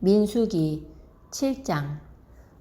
민수기 7장.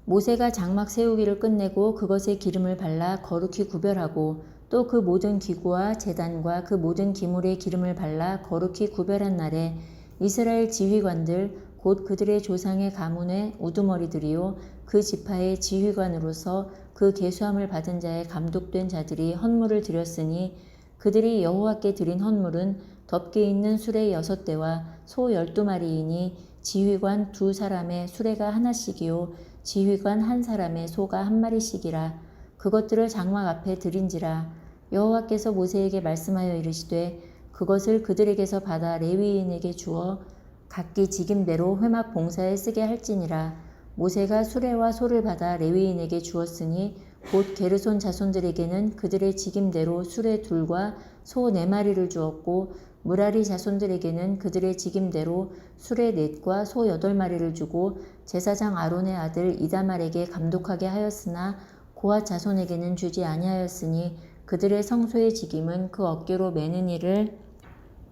모세가 장막 세우기를 끝내고 그것에 기름을 발라 거룩히 구별하고 또 그 모든 기구와 제단과 그 모든 기물에 기름을 발라 거룩히 구별한 날에 이스라엘 지휘관들 곧 그들의 조상의 가문의 우두머리들이요 그 지파의 지휘관으로서 그 계수함을 받은 자의 감독된 자들이 헌물을 드렸으니 그들이 여호와께 드린 헌물은 덮개 있는 수레 6대와 소 12마리이니 지휘관 2사람의 수레가 하나씩이요 지휘관 1사람의 소가 1마리씩이라. 그것들을 장막 앞에 드린지라. 여호와께서 모세에게 말씀하여 이르시되 그것을 그들에게서 받아 레위인에게 주어 각기 직임대로 회막 봉사에 쓰게 할지니라. 모세가 수레와 소를 받아 레위인에게 주었으니 곧 게르손 자손들에게는 그들의 직임대로 수레 2과 소 4마리를 주었고 무라리 자손들에게는 그들의 직임대로 수레 4과 소 8마리를 주고 제사장 아론의 아들 이다말에게 감독하게 하였으나 고앗 자손에게는 주지 아니하였으니 그들의 성소의 직임은 그 어깨로 매는 일을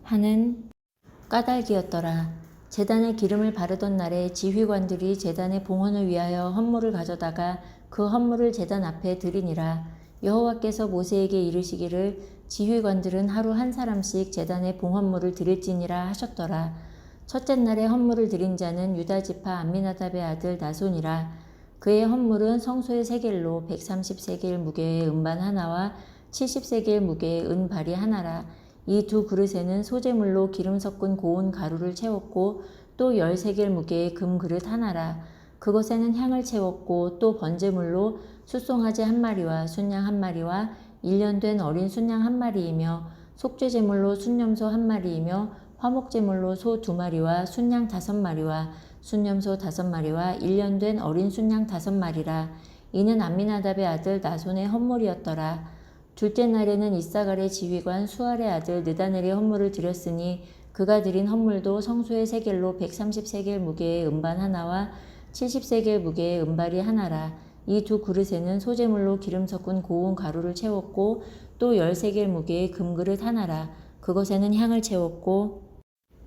하는 까닭이었더라. 제단에 기름을 바르던 날에 지휘관들이 제단의 봉헌을 위하여 헌물을 가져다가 그 헌물을 제단 앞에 드리니라. 여호와께서 모세에게 이르시기를 지휘관들은 하루 1사람씩 제단의 봉헌물을 드릴지니라 하셨더라. 첫째 날에 헌물을 드린 자는 유다지파 암미나답의 아들 나손이라. 그의 헌물은 성소의 세겔로 130세겔 무게의 은반 하나와 70세겔 무게의 은발이 하나라. 이 2그릇에는 소재물로 기름 섞은 고운 가루를 채웠고 또 10세겔 무게의 금그릇 하나라. 그것에는 향을 채웠고 또 번제물로 숫송아지 1마리와 순양 1마리와 1년 된 어린 순양 1마리이며 속죄제물로 순염소 1마리이며 화목제물로 소 2마리와 순양 5마리와 순염소 5마리와 1년 된 어린 순양 5마리라. 이는 암미나답의 아들 나손의 헌물이었더라. 둘째 날에는 이사갈의 지휘관 수알의 아들 느다넬의 헌물을 드렸으니 그가 드린 헌물도 성소의 세겔로 130세겔 무게의 은반 하나와 70세겔 무게의 은발이 하나라. 이 2그릇에는 소재물로 기름 섞은 고운 가루를 채웠고 또 10세겔 무게의 금그릇 하나라. 그것에는 향을 채웠고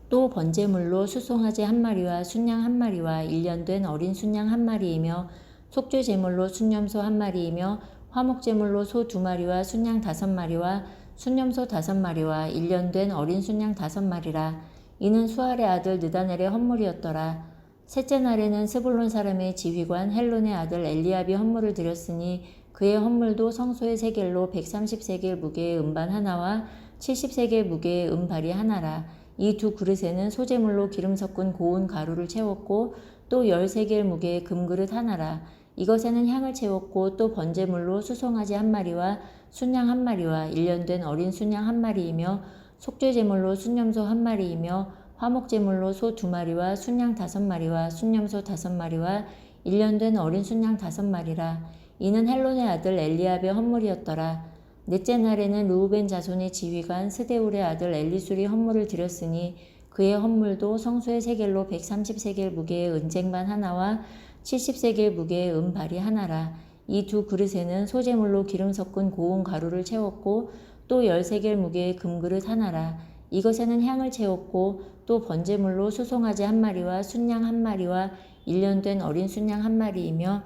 또 번제물로 숫송아지 1마리와 순양 1마리와 1년 된 어린 순양 1마리이며 속죄제물로 순염소 1마리이며 화목제물로 소 2마리와 순양 5마리와 순염소 5마리와 1년 된 어린 순양 5마리라. 이는 수알의 아들 느다넬의 헌물이었더라. 셋째 날에는 스불론 사람의 지휘관 헬론의 아들 엘리압이 헌물을 드렸으니 그의 헌물도 성소의 세겔로 130세겔 무게의 은반 하나와 70세겔 무게의 은발이 하나라. 이 2그릇에는 소재물로 기름 섞은 고운 가루를 채웠고 또 10세겔 무게의 금그릇 하나라. 이것에는 향을 채웠고 또 번제물로 숫송아지 1마리와 순양 1마리와 1년 된 어린 순양 1마리이며 속죄제물로 순염소 1마리이며 화목제물로 소 2마리와 순양 5마리와 순염소 5마리와 1년 된 어린 순양 5마리라. 이는 헬론의 아들 엘리압의 헌물이었더라. 넷째 날에는 르우벤 자손의 지휘관 스데울의 아들 엘리술이 헌물을 드렸으니 그의 헌물도 성소의 세겔로 130세겔 무게의 은쟁반 하나와 70세겔 무게의 은발이 하나라. 이 2그릇에는 소재물로 기름 섞은 고운 가루를 채웠고 또 10세겔 무게의 금그릇 하나라. 이것에는 향을 채웠고 또 번제물로 숫송아지 1마리와 순양 1마리와 1년 된 어린 순양 1마리이며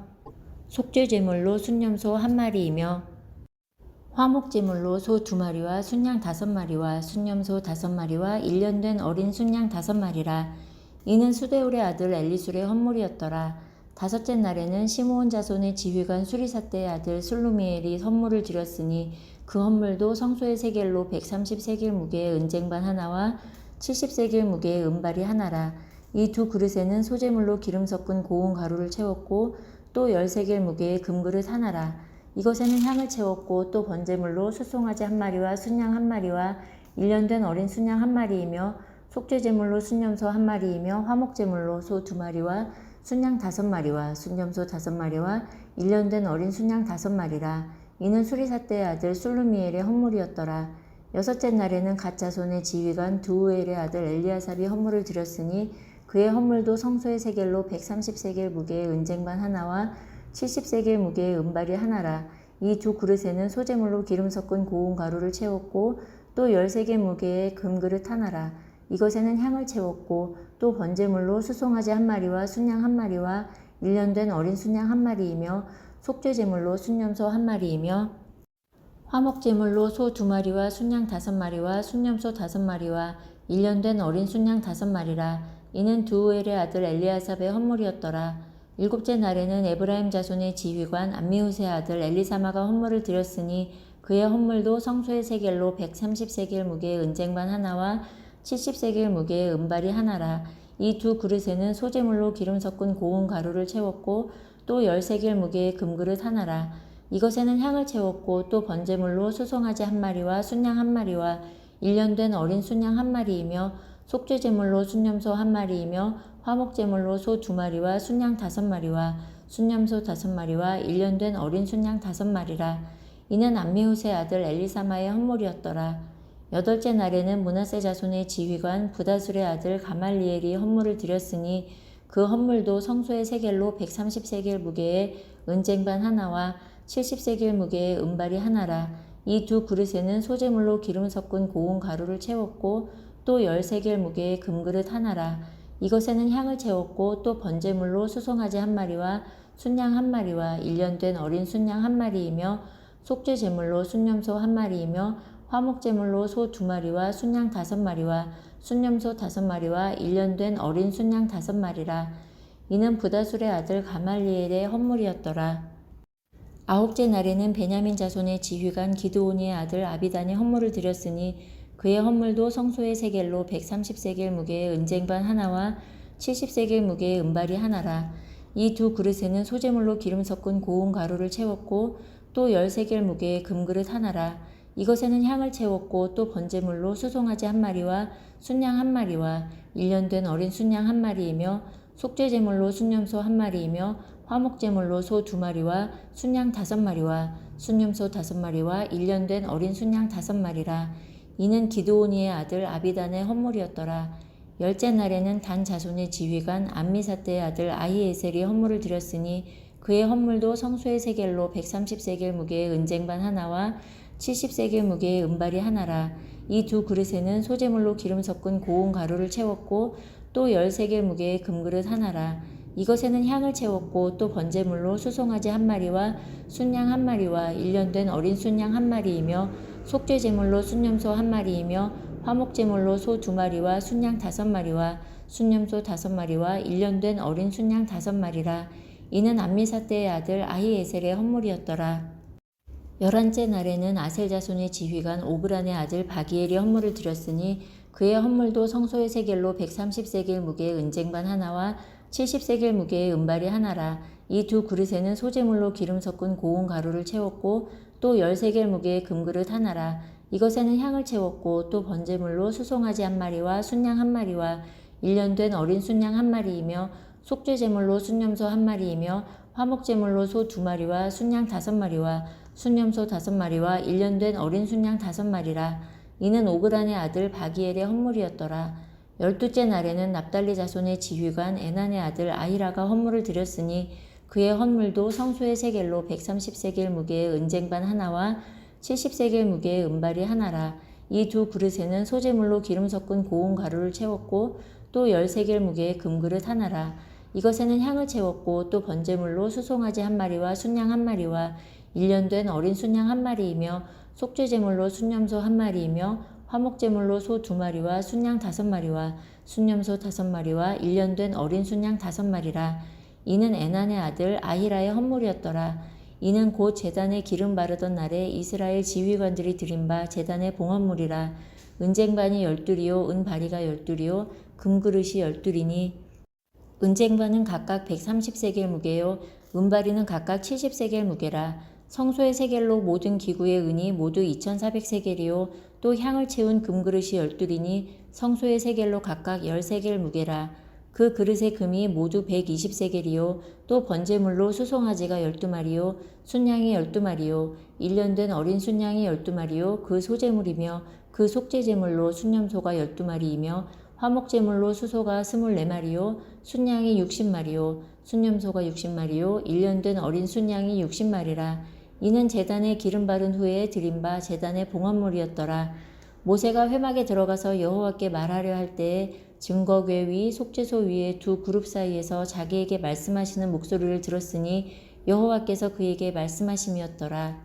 속죄제물로 순염소 1마리이며 화목제물로 소 2마리와 순양 5마리와 순염소 5마리와 1년 된 어린 순양 5마리라. 이는 수데울의 아들 엘리술의 헌물이었더라. 다섯째 날에는 시므온 자손의 지휘관 수리사대의 아들 슬루미엘이 헌물을 드렸으니 그 헌물도 성소의 세겔로 130세겔 무게의 은쟁반 하나와 70세겔 무게의 은발이 하나라. 이 2그릇에는 소재물로 기름 섞은 고운 가루를 채웠고 또 10세겔 무게의 금그릇 하나라. 이것에는 향을 채웠고 또 번제물로 숫송아지 1마리와 순양 1마리와 1년 된 어린 순양 1마리이며 속죄제물로 순염소 1마리이며 화목제물로 소 2마리와 순양 5마리와 순염소 5마리와 1년 된 어린 순양 5마리라. 이는 수리사대의 아들 술루미엘의 헌물이었더라. 여섯째 날에는 갓 자손의 지휘관 두우엘의 아들 엘리아삽이 헌물을 드렸으니 그의 헌물도 성소의 세겔로 130세겔 무게의 은쟁반 하나와 70세겔 무게의 은발이 하나라. 이 2그릇에는 소재물로 기름 섞은 고운 가루를 채웠고 또 10세겔 무게의 금그릇 하나라. 이것에는 향을 채웠고 또 번제물로 수송아지 한 마리와 순양 한 마리와 1년 된 어린 순양 한 마리이며 속죄제물로 순염소 한 마리이며 화목제물로 소 2마리와 순양 5마리와 순염소 5마리와 1년 된 어린 순양 5마리라. 이는 두우엘의 아들 엘리아삽의 헌물이었더라. 일곱째 날에는 에브라임 자손의 지휘관 암미후스의 아들 엘리사마가 헌물을 드렸으니 그의 헌물도 성소의 세겔로 130세겔 무게의 은쟁반 하나와 70세겔 무게의 은발이 하나라. 이 두 그릇에는 소제물로 기름 섞은 고운 가루를 채웠고 또 10세겔 무게의 금그릇 하나라. 이것에는 향을 채웠고 또 번제물로 수송아지 한 마리와 순양 한 마리와 1년 된 어린 순양 한 마리이며 속죄제물로 순염소 한 마리이며 화목제물로 소 2마리와 순양 5마리와 순염소 5마리와 1년 된 어린 순양 5마리라. 이는 암미후스의 아들 엘리사마의 헌물이었더라. 여덟째 날에는 므낫세 자손의 지휘관 부다술의 아들 가말리엘이 헌물을 드렸으니 그 헌물도 성소의 세겔로 130세겔 무게의 은쟁반 하나와 70세겔 무게의 은발이 하나라. 이 두 그릇에는 소제물로 기름 섞은 고운 가루를 채웠고 또 10세겔 무게의 금그릇 하나라. 이것에는 향을 채웠고 또 번제물로 수송아지 한 마리와 순양 한 마리와 1년 된 어린 순양 한 마리이며 속죄제물로 순염소 한 마리이며 화목제물로 소 2마리와 순양 5마리와 순염소 5마리와 1년 된 어린 순양 5마리라. 이는 부다술의 아들 가말리엘의 헌물이었더라. 아홉째 날에는 베냐민 자손의 지휘관 기드오니의 아들 아비단의 헌물을 드렸으니 그의 헌물도 성소의 세겔로 130세겔 무게의 은쟁반 하나와 70세겔 무게의 은발이 하나라. 이 두 그릇에는 소제물로 기름 섞은 고운 가루를 채웠고 또 10세겔 무게의 금그릇 하나라. 이것에는 향을 채웠고 또 번제물로 수송아지 한 마리와 순양 한 마리와 1년 된 어린 순양 한 마리이며 속죄제물로 순염소 한 마리이며 화목제물로 소 2마리와 순양 5마리와 순염소 5마리와 1년 된 어린 순양 5마리라. 이는 기드오니의 아들 아비단의 헌물이었더라. 열째 날에는 단 자손의 지휘관 암미사떼의 아들 아히에셀이 헌물을 드렸으니 그의 헌물도 성소의 세겔로 130세겔 무게의 은쟁반 하나와 70세겔 무게의 은발이 하나라. 이 두 그릇에는 소제물로 기름 섞은 고운 가루를 채웠고 또 10세겔 무게의 금그릇 하나라. 이것에는 향을 채웠고 또 번제물로 수송아지 한 마리와 순양 한 마리와 1년 된 어린 순양 한 마리이며 속죄제물로 순염소 한 마리이며 화목제물로 소 2마리와 순양 5마리와 순염소 5마리와 1년 된 어린 순양 5마리라. 이는 암미사떼의 아들 아히에셀의 헌물이었더라. 11째 날에는 아셀 자손의 지휘관 오브란의 아들 바기엘이 헌물을 드렸으니 그의 헌물도 성소의 세겔로 130세겔 무게의 은쟁반 하나와 70세겔 무게의 은발이 하나라. 이 두 그릇에는 소제물로 기름 섞은 고운 가루를 채웠고 또 10세겔 무게의 금그릇 하나라. 이것에는 향을 채웠고 또 번제물로 수송아지 한 마리와 순양 한 마리와 1년 된 어린 순양 한 마리이며 속죄제물로 순염소 한 마리이며 화목제물로 소 2마리와 순양 5마리와 순염소 5마리와 1년 된 어린 순양 5마리라. 이는 오그란의 아들 바기엘의 헌물이었더라. 12째 날에는 납달리 자손의 지휘관 에난의 아들 아히라가 헌물을 드렸으니 그의 헌물도 성소의 세겔로 130세겔 무게의 은쟁반 하나와 70세겔 무게의 은발이 하나라. 이 두 그릇에는 소제물로 기름 섞은 고운 가루를 채웠고 또 10세겔 무게의 금그릇 하나라. 이것에는 향을 채웠고 또 번제물로 수송아지 한 마리와 순양 한 마리와 1년 된 어린 순양 한 마리이며 속죄제물로 순염소 한 마리이며 화목제물로 소 2마리와 순양 5마리와 순염소 5마리와 1년 된 어린 순양 5마리라. 이는 에난의 아들 아히라의 헌물이었더라. 이는 곧 제단에 기름 바르던 날에 이스라엘 지휘관들이 드린 바 제단의 봉헌물이라. 은쟁반이 12리요 은바리가 12리요 금그릇이 12리니 은쟁반은 각각 130세겔 무게요 은바리는 각각 70세겔 무게라. 성소의 세겔로 모든 기구의 은이 모두 2400세겔이요 또 향을 채운 금그릇이 12리니 성소의 세겔로 각각 10세겔 무게라. 그 그릇의 금이 모두 120세겔이요 또 번제물로 수송아지가 12마리요 순양이 12마리요 1년 된 어린 순양이 12마리요 그 소제물이며 그 속죄제물로 순염소가 12마리이며 화목제물로 수소가 24마리요 순양이 60마리요 순염소가 60마리요 1년 된 어린 순양이 60마리라. 이는 제단에 기름 바른 후에 드린 바 제단의 봉헌물이었더라. 모세가 회막에 들어가서 여호와께 말하려 할 때에 증거궤 위 속죄소 위에 두 그룹 사이에서 자기에게 말씀하시는 목소리를 들었으니 여호와께서 그에게 말씀하심이었더라.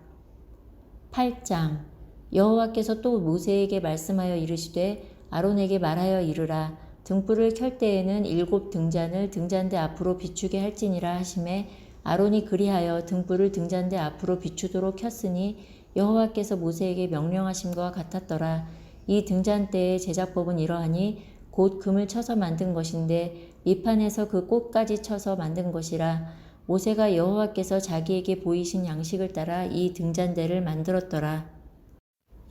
8장. 여호와께서 또 모세에게 말씀하여 이르시되 아론에게 말하여 이르라. 등불을 켤 때에는 7 등잔을 등잔대 앞으로 비추게 할지니라 하시매 아론이 그리하여 등불을 등잔대 앞으로 비추도록 켰으니 여호와께서 모세에게 명령하심과 같았더라. 이 등잔대의 제작법은 이러하니 곧 금을 쳐서 만든 것인데 밑판에서 그 꽃까지 쳐서 만든 것이라. 모세가 여호와께서 자기에게 보이신 양식을 따라 이 등잔대를 만들었더라.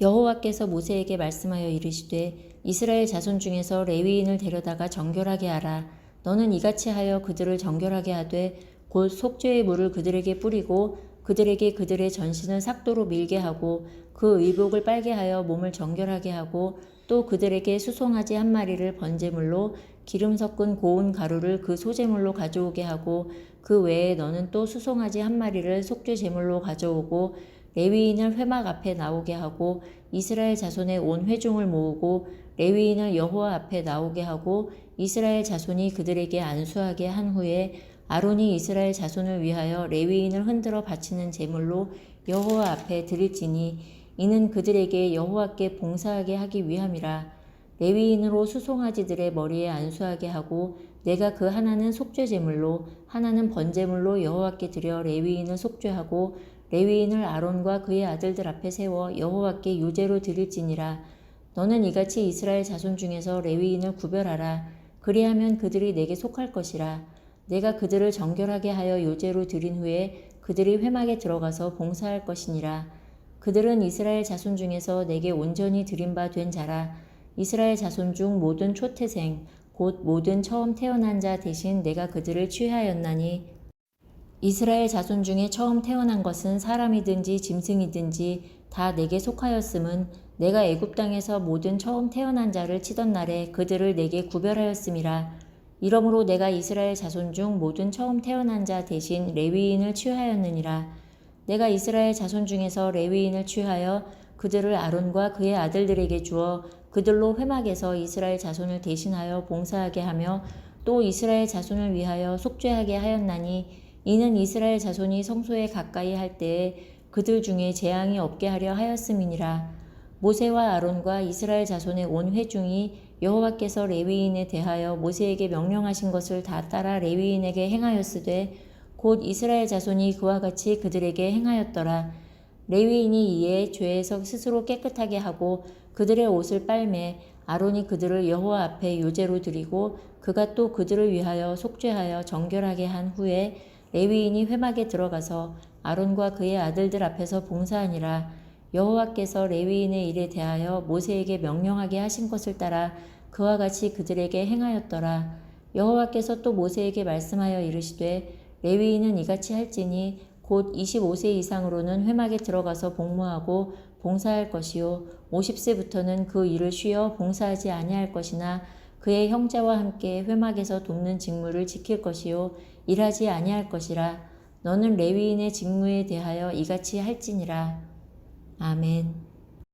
여호와께서 모세에게 말씀하여 이르시되 이스라엘 자손 중에서 레위인을 데려다가 정결하게 하라. 너는 이같이 하여 그들을 정결하게 하되 곧 속죄의 물을 그들에게 뿌리고 그들에게 그들의 전신을 삭도로 밀게 하고 그 의복을 빨게 하여 몸을 정결하게 하고 또 그들에게 수송아지 한 마리를 번제물로 기름 섞은 고운 가루를 그 소제물로 가져오게 하고 그 외에 너는 또 수송아지 한 마리를 속죄 제물로 가져오고 레위인을 회막 앞에 나오게 하고 이스라엘 자손의 온 회중을 모으고 레위인을 여호와 앞에 나오게 하고 이스라엘 자손이 그들에게 안수하게 한 후에 아론이 이스라엘 자손을 위하여 레위인을 흔들어 바치는 제물로 여호와 앞에 드릴지니 이는 그들에게 여호와께 봉사하게 하기 위함이라. 레위인으로 수송아지들의 머리에 안수하게 하고 내가 그 하나는 속죄 제물로 하나는 번제물로 여호와께 드려 레위인을 속죄하고 레위인을 아론과 그의 아들들 앞에 세워 여호와께 유제로 드릴지니라. 너는 이같이 이스라엘 자손 중에서 레위인을 구별하라. 그리하면 그들이 내게 속할 것이라. 내가 그들을 정결하게 하여 요제로 드린 후에 그들이 회막에 들어가서 봉사할 것이니라. 그들은 이스라엘 자손 중에서 내게 온전히 드린 바 된 자라. 이스라엘 자손 중 모든 초태생 곧 모든 처음 태어난 자 대신 내가 그들을 취하였나니 이스라엘 자손 중에 처음 태어난 것은 사람이든지 짐승이든지 다 내게 속하였음은 내가 애굽 땅에서 모든 처음 태어난 자를 치던 날에 그들을 내게 구별하였음이라. 이러므로 내가 이스라엘 자손 중 모든 처음 태어난 자 대신 레위인을 취하였느니라. 내가 이스라엘 자손 중에서 레위인을 취하여 그들을 아론과 그의 아들들에게 주어 그들로 회막에서 이스라엘 자손을 대신하여 봉사하게 하며 또 이스라엘 자손을 위하여 속죄하게 하였나니 이는 이스라엘 자손이 성소에 가까이 할 때에 그들 중에 재앙이 없게 하려 하였음이니라. 모세와 아론과 이스라엘 자손의 온 회중이 여호와께서 레위인에 대하여 모세에게 명령하신 것을 다 따라 레위인에게 행하였으되 곧 이스라엘 자손이 그와 같이 그들에게 행하였더라. 레위인이 이에 죄에서 스스로 깨끗하게 하고 그들의 옷을 빨매 아론이 그들을 여호와 앞에 요제로 드리고 그가 또 그들을 위하여 속죄하여 정결하게 한 후에 레위인이 회막에 들어가서 아론과 그의 아들들 앞에서 봉사하니라. 여호와께서 레위인의 일에 대하여 모세에게 명령하게 하신 것을 따라 그와 같이 그들에게 행하였더라. 여호와께서 또 모세에게 말씀하여 이르시되 레위인은 이같이 할지니 곧 25세 이상으로는 회막에 들어가서 복무하고 봉사할 것이요 50세부터는 그 일을 쉬어 봉사하지 아니할 것이나 그의 형제와 함께 회막에서 돕는 직무를 지킬 것이요 일하지 아니할 것이라. 너는 레위인의 직무에 대하여 이같이 할지니라. 아멘.